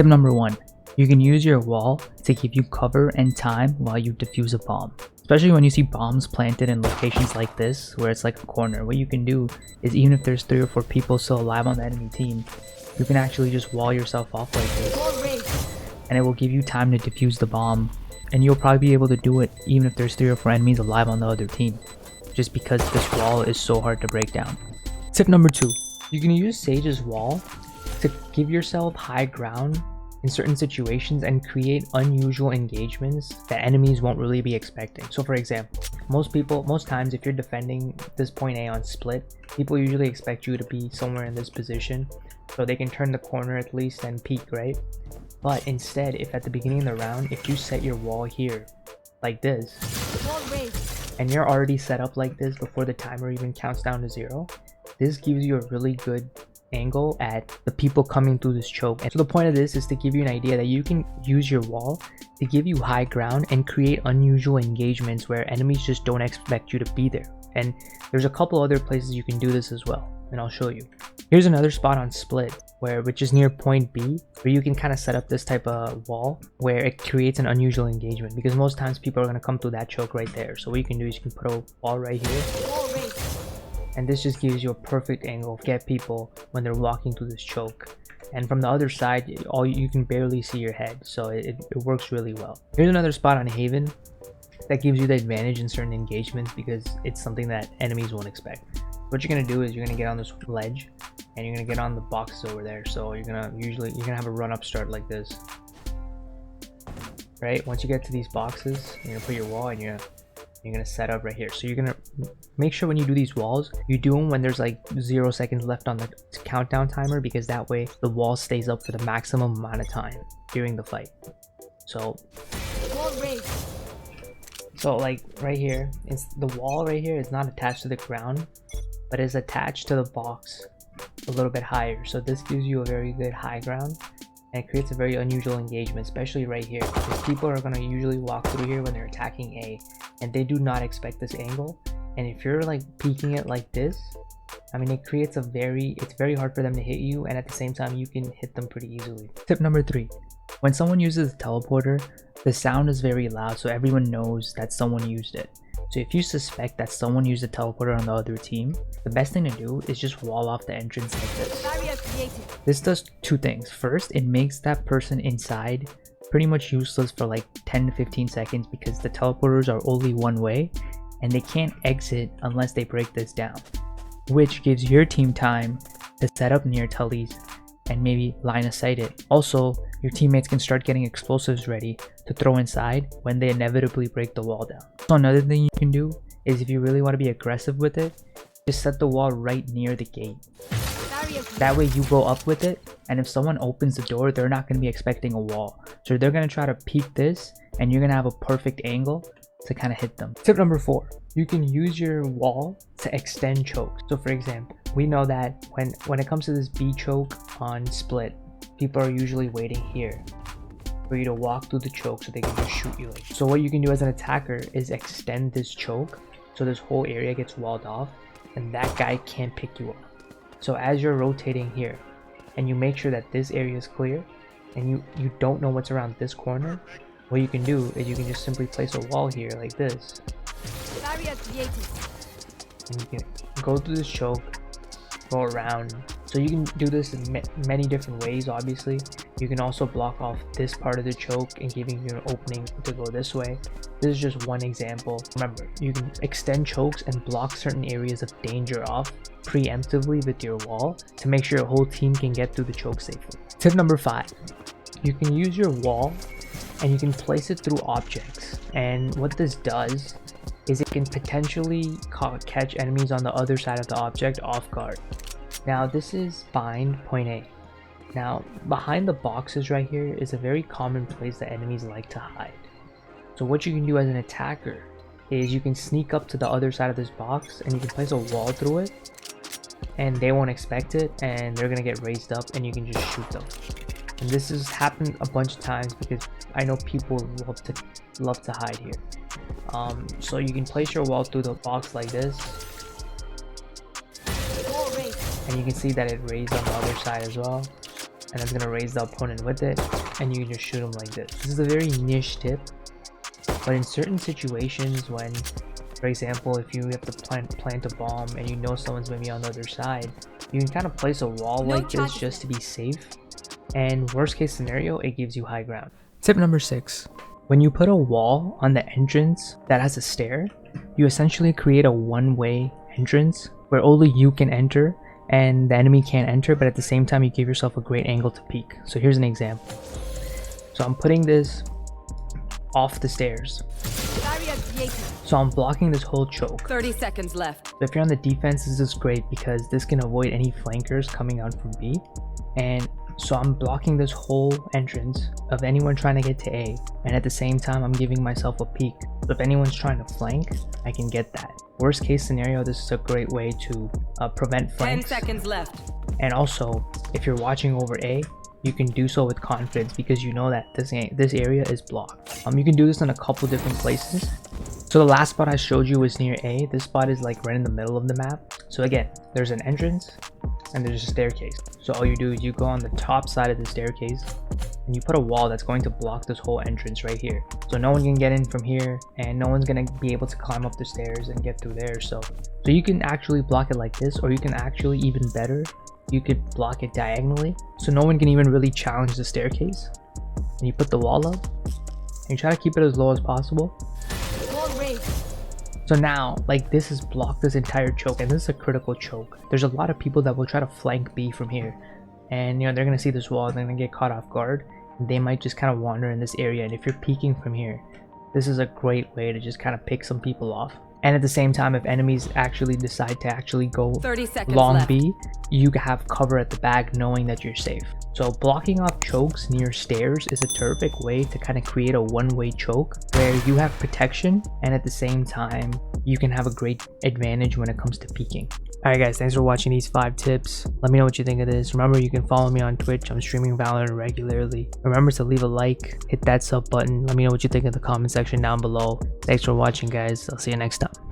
Tip number 1. You can use your wall to give you cover and time while you defuse a bomb. Especially when you see bombs planted in locations like this, where it's like a corner. What you can do is, even if there's 3 or 4 people still alive on the enemy team, you can actually just wall yourself off like this. And it will give you time to defuse the bomb. And you'll probably be able to do it even if there's 3 or 4 enemies alive on the other team. Just because this wall is so hard to break down. Tip number 2. You can use Sage's wall to give yourself high ground in certain situations and create unusual engagements that enemies won't really be expecting. So for example, most times if you're defending this point A on split, people usually expect you to be somewhere in this position so they can turn the corner at least and peek, right? But instead, if at the beginning of the round, if you set your wall here like this, and you're already set up like this before the timer even counts down to 0, this gives you a really good angle at the people coming through this choke. And so the point of this is to give you an idea that you can use your wall to give you high ground and create unusual engagements where enemies just don't expect you to be there. And there's a couple other places you can do this as well, and I'll show you. Here's another spot on split which is near point B, where you can kind of set up this type of wall where it creates an unusual engagement, because most times people are going to come through that choke right there. So what you can do is you can put a wall right here, and this just gives you a perfect angle to get people when they're walking through this choke. And from the other side, you can barely see your head, so it works really well. Here's another spot on Haven that gives you the advantage in certain engagements because it's something that enemies won't expect. What you're gonna do is you're gonna get on this ledge and you're gonna get on the boxes over there. So you're gonna have a run up start like this, right? Once you get to these boxes, you're gonna put your wall and you're gonna set up right here. So you're gonna make sure when you do these walls, you do them when there's like 0 seconds left on the countdown timer, because that way the wall stays up for the maximum amount of time during the fight. So like right here, it's the wall right here is not attached to the ground, but is attached to the box a little bit higher. So this gives you a very good high ground and it creates a very unusual engagement, especially right here, because people are going to usually walk through here when they're attacking A and they do not expect this angle. And if you're like peeking it like this, I mean, it creates it's very hard for them to hit you, and at the same time you can hit them pretty easily. Tip number 3. When someone uses a teleporter, the sound is very loud so everyone knows that someone used it. So if you suspect that someone used a teleporter on the other team, the best thing to do is just wall off the entrance like this. This does 2 things. First, it makes that person inside pretty much useless for like 10 to 15 seconds because the teleporters are only one way and they can't exit unless they break this down, which gives your team time to set up near tellies and maybe line of sight it. Also, your teammates can start getting explosives ready to throw inside when they inevitably break the wall down. So another thing you can do is, if you really want to be aggressive with it, just set the wall right near the gate. That way you go up with it, and if someone opens the door, they're not going to be expecting a wall. So they're going to try to peek this, and you're going to have a perfect angle to kind of hit them. Tip number 4. You can use your wall to extend chokes. So for example, we know that when it comes to this B choke on split, people are usually waiting here for you to walk through the choke so they can just shoot you. So what you can do as an attacker is extend this choke so this whole area gets walled off and that guy can't pick you up. So as you're rotating here and you make sure that this area is clear and you don't know what's around this corner, what you can do is you can just simply place a wall here like this. And you can go through this choke, go around. So you can do this in many different ways. Obviously, you can also block off this part of the choke and giving you an opening to go this way. This is just one example. Remember, you can extend chokes and block certain areas of danger off preemptively with your wall to make sure your whole team can get through the choke safely. Tip number 5. You can use your wall and you can place it through objects. And what this does is it can potentially catch enemies on the other side of the object off guard. Now this is behind point A. Now behind the boxes right here is a very common place that enemies like to hide. So what you can do as an attacker is you can sneak up to the other side of this box and you can place a wall through it and they won't expect it and they're gonna get raised up and you can just shoot them. And this has happened a bunch of times because I know people love to hide here. So you can place your wall through the box like this, and you can see that it raised on the other side as well. and it's gonna raise the opponent with it, and you can just shoot them like this. This is a very niche tip, but in certain situations when, for example, if you have to plant a bomb and you know someone's maybe on the other side, you can kind of place a wall like this just to be safe, and worst case scenario, it gives you high ground. Tip number 6. When you put a wall on the entrance that has a stair, you essentially create a one-way entrance where only you can enter and the enemy can't enter, but at the same time you give yourself a great angle to peek. So here's an example. So I'm putting this off the stairs. So I'm blocking this whole choke. 30 seconds left. So if you're on the defense, this is great because this can avoid any flankers coming out from B. And so I'm blocking this whole entrance of anyone trying to get to A, and at the same time I'm giving myself a peek. So if anyone's trying to flank, I can get that. Worst case scenario, this is a great way to prevent flanks. 10 seconds left. And also, if you're watching over A, you can do so with confidence because you know that this area is blocked. You can do this in a couple different places. So the last spot I showed you was near A. This spot is like right in the middle of the map. So again, there's an entrance and there's a staircase. So all you do is you go on the top side of the staircase and you put a wall that's going to block this whole entrance right here. So no one can get in from here and no one's gonna be able to climb up the stairs and get through there. So you can actually block it like this, or you can actually, even better, you could block it diagonally. So no one can even really challenge the staircase. And you put the wall up and you try to keep it as low as possible. So now, like, this has blocked this entire choke, and this is a critical choke. There's a lot of people that will try to flank B from here, and you know, they're gonna see this wall, they're gonna get caught off guard, and they might just kind of wander in this area. And if you're peeking from here, this is a great way to just kind of pick some people off. And at the same time, if enemies actually decide to actually go long left. B, you have cover at the back knowing that you're safe. So blocking off chokes near stairs is a terrific way to kind of create a one-way choke where you have protection, and at the same time you can have a great advantage when it comes to peeking. Alright guys, thanks for watching these 5 tips. Let me know what you think of this. Remember, you can follow me on Twitch. I'm streaming Valorant regularly. Remember to leave a like, hit that sub button. Let me know what you think in the comment section down below. Thanks for watching guys. I'll see you next time.